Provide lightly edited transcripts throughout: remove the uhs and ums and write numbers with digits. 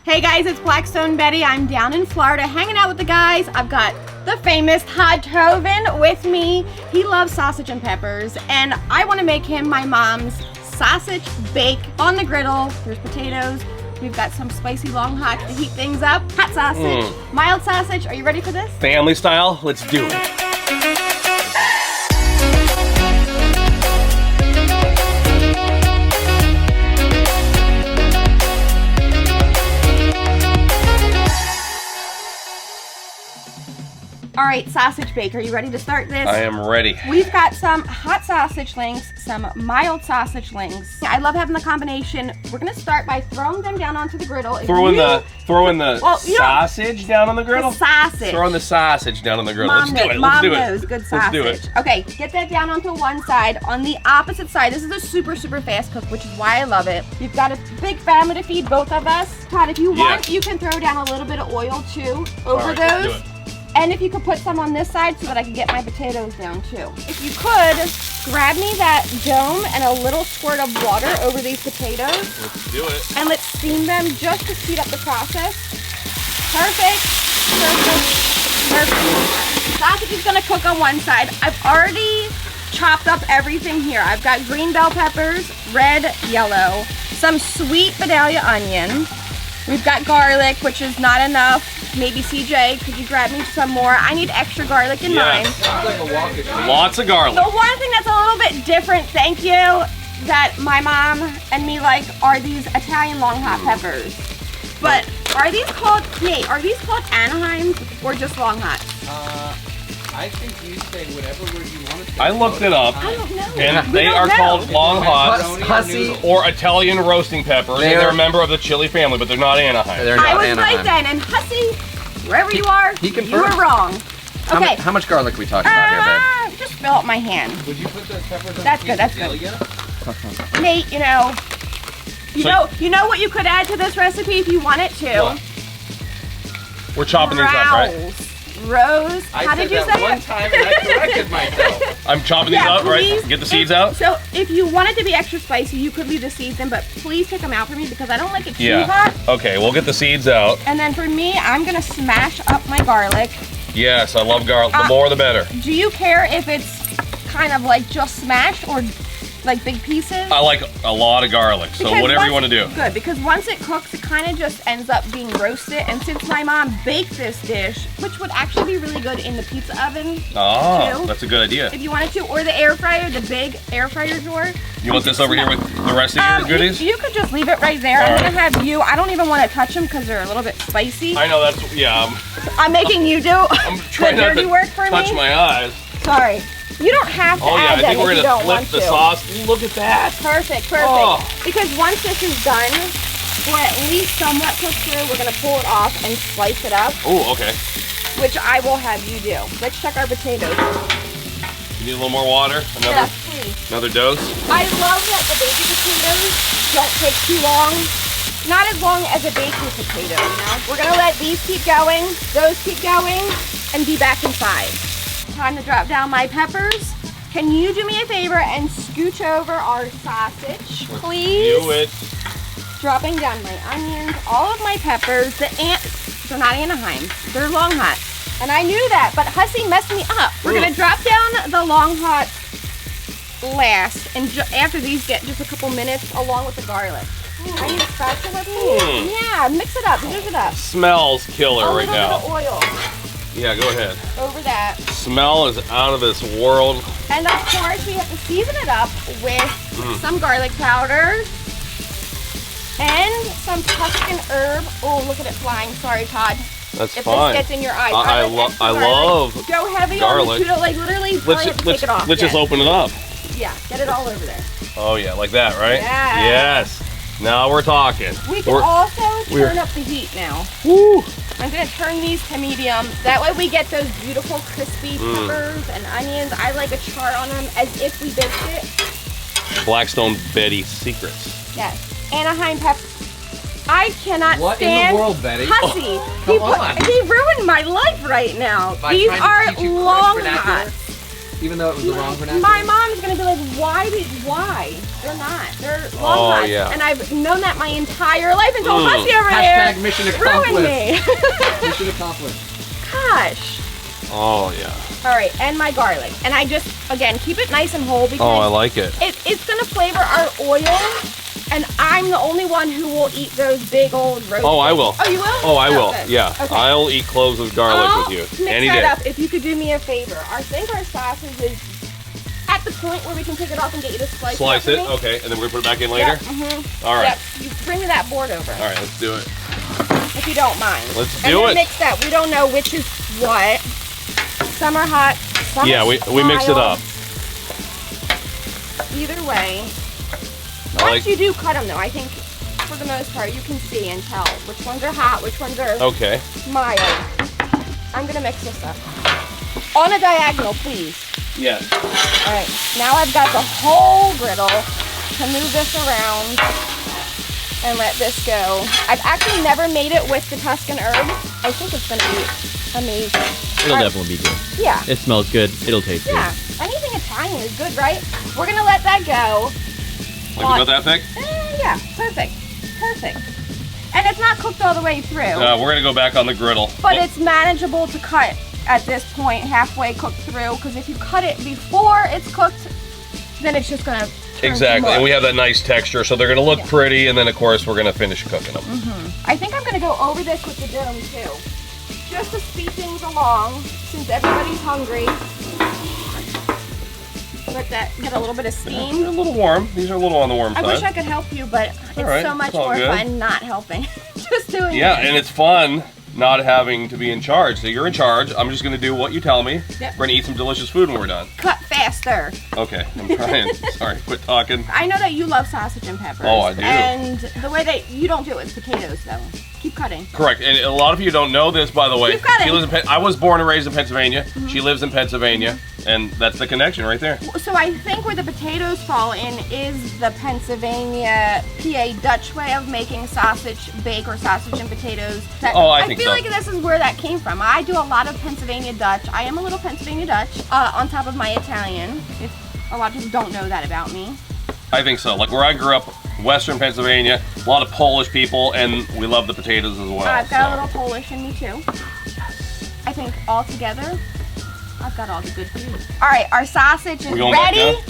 Hey guys, it's Blackstone Betty. I'm down in Florida hanging out with the guys. I've got the famous Todd Tovin with me. He loves sausage and peppers, and I want to make him my mom's sausage bake on the griddle. There's potatoes. We've got some spicy long hot to heat things up. Hot sausage, mild sausage. Are you ready for this? Family style, let's do it. All right, sausage bake, are you ready to start this? I am ready. We've got some hot sausage links, some mild sausage links. I love having the combination. We're gonna start by throwing them down onto the griddle. Throwing the sausage down on the griddle? The sausage. Throwing the sausage down on the griddle. Mom Let's do it. Mom Let's do knows it. good sausage. Let's do it. Okay, get that down onto one side. On the opposite side, this is a super fast cook, which is why I love it. You've got a big family to feed, both of us. Todd, if you want, you can throw down a little bit of oil too over those. Let's do it. And if you could put some on this side so that I can get my potatoes down too. If you could, grab me that dome and a little squirt of water over these potatoes. Let's do it. And let's steam them just to speed up the process. Perfect, perfect, perfect. Sausage is gonna cook on one side. I've already chopped up everything here. I've got green bell peppers, red, yellow, some sweet Vidalia onion. We've got garlic, which is not enough. Maybe CJ, could you grab me some more? I need extra garlic in mine. Lots of garlic. The one thing that's a little bit different, thank you, that my mom and me like are these Italian long hot peppers. But are these called, Nate, are these called Anaheims or just long hot? I think you say whatever word you want to say. I looked it up. I don't know. And they are called long hot Hussy. or Italian roasting peppers. And they're a member of the chili family, but they're not Anaheim. I was right then, and Hussy, wherever you are, you were wrong. Okay. How much garlic are we talking about here, babe? Just fill up my hand. Would you put those peppers on? That's good, that's good. Nate, you know what you could add to this recipe if you wanted to? What? We're chopping these up, right? Rose, how did you say it? One time and I corrected myself. I'm chopping these up, right? Get the seeds out? So if you wanted to be extra spicy, you could leave the seeds in, but please take them out for me because I don't like it too hot. Okay, we'll get the seeds out. And then for me, I'm gonna smash up my garlic. Yes, I love garlic. The more the better. Do you care if it's kind of like just smashed or like big pieces? I like a lot of garlic, so whatever you want to do. Good, because once it cooks, it kind of just ends up being roasted. And since my mom baked this dish, which would actually be really good in the pizza oven, that's a good idea. if you wanted to, or the air fryer, the big air fryer drawer. You want this over here with the rest of your goodies? You could just leave it right there. I'm gonna have you. I don't even want to touch them because they're a little bit spicy. I know that's I'm making you do I'm trying the not dirty to work for touch me. my eyes. Sorry. You don't have to add I them think we're if you gonna don't want flip the to. sauce. Look at that. Perfect. Oh. Because once this is done, or at least somewhat cooked through, we're gonna pull it off and slice it up. Oh, okay. Which I will have you do. Let's check our potatoes. You need a little more water? Yes, please. Another dose? I love that the baby potatoes don't take too long. Not as long as a baking potato, you know? We're gonna let these keep going, those keep going, and be back in 5. Time to drop down my peppers. Can you do me a favor and scooch over our sausage, please? Do it. Dropping down my onions, all of my peppers. They're not Anaheim, they're long hot. And I knew that, but Hussy messed me up. We're gonna drop down the long hot last, and after these get just a couple minutes along with the garlic. I need a spatula, please. Yeah, mix it up, zhuzh it up. Smells killer right now. A little bit of oil Yeah, go ahead. over that. Smell is out of this world. And of course, we have to season it up with some garlic powder and some Tuscan herb. Oh, look at it flying. Sorry, Todd. That's if fine. this gets in your eyes. I love Go heavy garlic. on the Cheeto, like literally take it off. Let's just open it up. Yeah, get it all over there. Oh yeah, like that, right? Yeah. Yes. Now we're talking. We can also turn up the heat now. Woo. I'm gonna turn these to medium. That way we get those beautiful crispy peppers and onions. I like a char on them as if we baked it. Blackstone Betty secrets. Yes. Anaheim pepper. I cannot What stand in the world, Betty? Hussy. Come on. He ruined my life right now. By These trying to are teach you long correct hot. Even though it was the wrong pronunciation? My mom's gonna be like, why? They're not. They're long nuts. yeah. And I've known that my entire life until Hussy over Hashtag there mission ruined accomplished. me. Mission accomplished. Gosh. Oh yeah. All right, and my garlic. And I just, again, keep it nice and whole because Oh, I like it. It's gonna flavor our oil. And I'm the only one who will eat those big old roasted. Oh, I will. Oh, you will? Oh, I will. good. Yeah. Okay. I'll eat cloves with garlic I'll with you mix any that day. up if you could do me a favor. I think our sausage is at the point where we can pick it off and get you to slice Slice it. it. Okay, and then we're gonna put it back in later. Yep, All right. Yep. You bring me that board over. All right, let's do it. If you don't mind. Let's and do then it. Mix that. We don't know which is what. Some are hot. Some Yeah, are we mix it up. Either way. Once you do cut them, though, I think for the most part you can see and tell which ones are hot, which ones are mild. I'm gonna mix this up. On a diagonal, please. Yes. All right. Now I've got the whole griddle to move this around and let this go. I've actually never made it with the Tuscan herbs. I think it's gonna be amazing. It'll definitely be good. Yeah. It smells good. It'll taste good. Yeah. Anything Italian is good, right? We're gonna let that go. Like about that thick? Yeah, perfect. Perfect. And it's not cooked all the way through. We're gonna go back on the griddle. But it's manageable to cut at this point, halfway cooked through, because if you cut it before it's cooked, then it's just gonna turn Exactly, and we have that nice texture, so they're gonna look Yeah. pretty, and then of course we're gonna finish cooking them. I think I'm gonna go over this with the dome too, just to speed things along, since everybody's hungry. Let that get a little bit of steam. They're a little warm. These are a little on the warm I side. wish I could help you, but it's right, so much it's all more good. fun not helping. Just doing Yeah, it. and it's fun not having to be in charge. So you're in charge. I'm just gonna do what you tell me. Yep. We're gonna eat some delicious food when we're done. Cut faster. Okay, I'm trying. Sorry, quit talking. I know that you love sausage and peppers. Oh, I do. And the way that you don't do it with potatoes, though. Keep cutting. Correct, and a lot of you don't know this, by the way. Keep cutting. She lives in I was born and raised in Pennsylvania. She lives in Pennsylvania, and that's the connection right there. So I think where the potatoes fall in is the Pennsylvania, PA Dutch way of making sausage bake or sausage and potatoes. I think feel so. like this is where that came from. I do a lot of Pennsylvania Dutch. I am a little Pennsylvania Dutch on top of my Italian. If a lot of people don't know that about me. I think so. Like where I grew up, Western Pennsylvania, a lot of Polish people, and we love the potatoes as well. I've got a so. little Polish in me too. I think all together, I've got all the good food. All right, our sausage is We going back ready. down?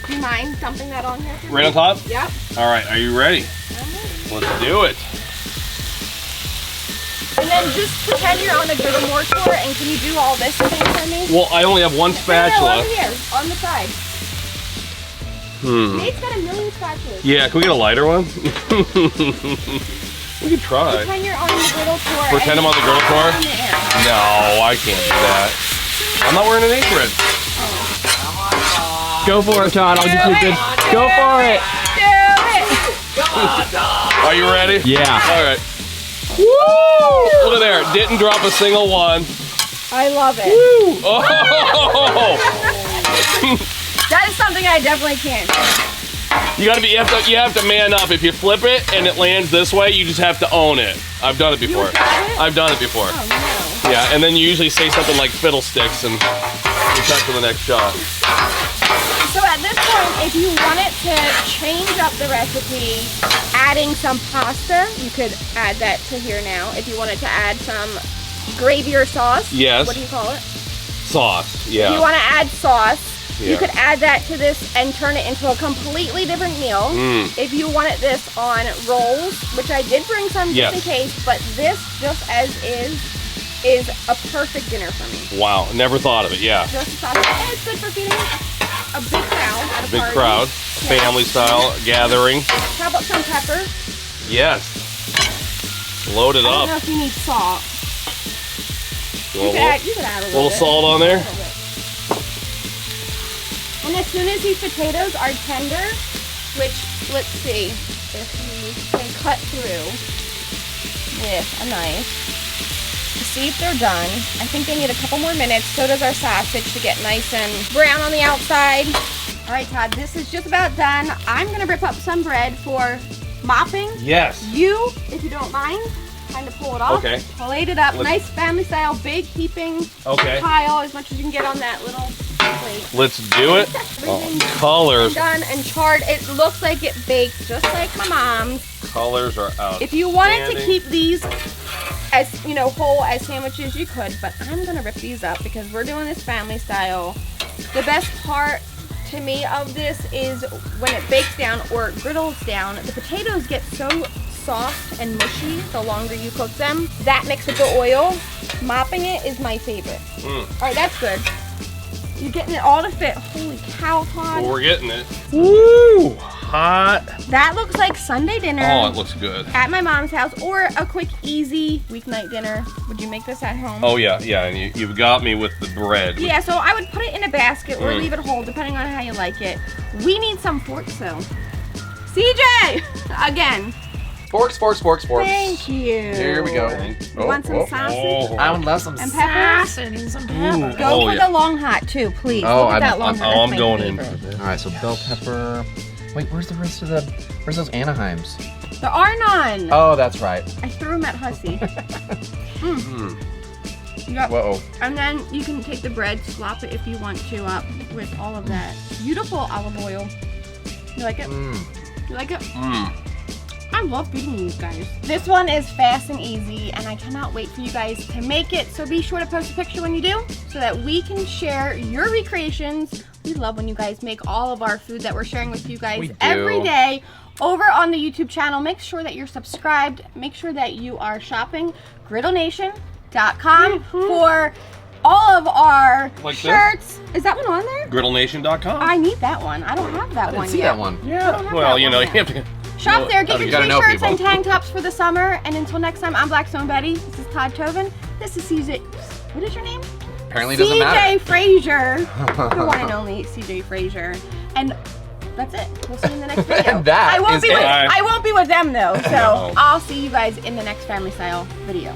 Do you mind dumping that on here for me? Right on top? Yep. All right, are you ready? Let's do it. And then just pretend you're on a griddle mortar, and can you do all this thing for me? Well, I only have one No, spatula. over here, on the side. Nate's got a million spatulas. Yeah, can we get a lighter one? We could try. Pretend you're on the griddle tour. Pretend and I'm on the griddle you're tour? in the air. No, I can't do that. I'm not wearing an apron. Go for it, Todd. I'll get you a good. Go for it. Do it! Are you ready? Yeah. All right. Woo! Look at there. Didn't drop a single one. I love it. Oh! That is something I definitely can't do. You have to man up. If you flip it and it lands this way, you just have to own it. I've done it before. tried it? I've done it before. Oh, no. Yeah, and then you usually say something like fiddlesticks and you cut to the next shot. So at this point, if you wanted to change up the recipe, adding some pasta, you could add that to here now. If you wanted to add some gravy or sauce. Yes. What do you call it? Sauce, If you yeah. want to add sauce, you Yeah. could add that to this and turn it into a completely different meal. If you wanted this on rolls, which I did bring some just in case, but this just as is a perfect dinner for me. Wow, never thought of it, yeah. Just sauce. And it's good for feeding a big crowd at a Big party. crowd, Yeah. family style gathering. How about some pepper? Yes. Load it I don't up. know if you need salt. You You want could add a little bit. salt on there? A little bit. And as soon as these potatoes are tender, which, let's see, if you can cut through with a knife to see if they're done. I think they need a couple more minutes. So does our sausage to get nice and brown on the outside. All right, Todd, this is just about done. I'm gonna rip up some bread for mopping. Yes. You, if you don't mind, kind of pull it off. Okay. Plate it up, Let's- nice family style, big heaping Okay. pile, as much as you can get on that little plate. Let's do it. Everything's Colors. done and charred. It looks like it baked just like my mom's. Colors are out. If you wanted to keep these as, you know, whole as sandwiches, you could, but I'm gonna rip these up because we're doing this family style. The best part to me of this is when it bakes down or griddles down, the potatoes get so soft and mushy the longer you cook them. That mixed with the oil, mopping it is my favorite. All right, that's good. You're getting it all to fit. Holy cow, Todd. Well, we're getting it. Woo! Hot. That looks like Sunday dinner. Oh, it looks good. At my mom's house, or a quick, easy weeknight dinner. Would you make this at home? Oh yeah, yeah, and you've got me with the bread. Yeah, so I would put it in a basket or leave it whole, depending on how you like it. We need some forks though. CJ! Again. Forks, forks, forks, forks. Thank you. Here we go. You want some sausage? I would love some And peppers? sausage and some pepper. Go for the long hot too, please. Oh, Look at that long hot. I'm That's my going in favorite. for this. All right, so bell pepper. Wait, where's the rest of where's those Anaheims? There are none. Oh, that's right. I threw them at Hussy. Yep. Whoa. And then you can take the bread, slop it if you want to up with all of that beautiful olive oil. You like it? You like it? I love feeding these guys. This one is fast and easy, and I cannot wait for you guys to make it. So be sure to post a picture when you do, so that we can share your recreations. We love when you guys make all of our food that we're sharing with you guys every day over on the YouTube channel. Make sure that you're subscribed. Make sure that you are shopping griddlenation.com for all of our shirts. Is that one on there? Griddlenation.com. I need that one. I don't have that one See yet. that one? Yeah. Well, you know, you have to. Shop there, get you your gotta know t-shirts and people. tank tops for the summer. And until next time, I'm Blackstone Betty. This is Todd Tobin. This is CJ. What is your name? Apparently it doesn't matter. CJ Frazier. The one and only CJ Frazier. And that's it. We'll see you in the next video. And that I won't is be it. with, I won't be with them though. So I'll see you guys in the next Family Style video.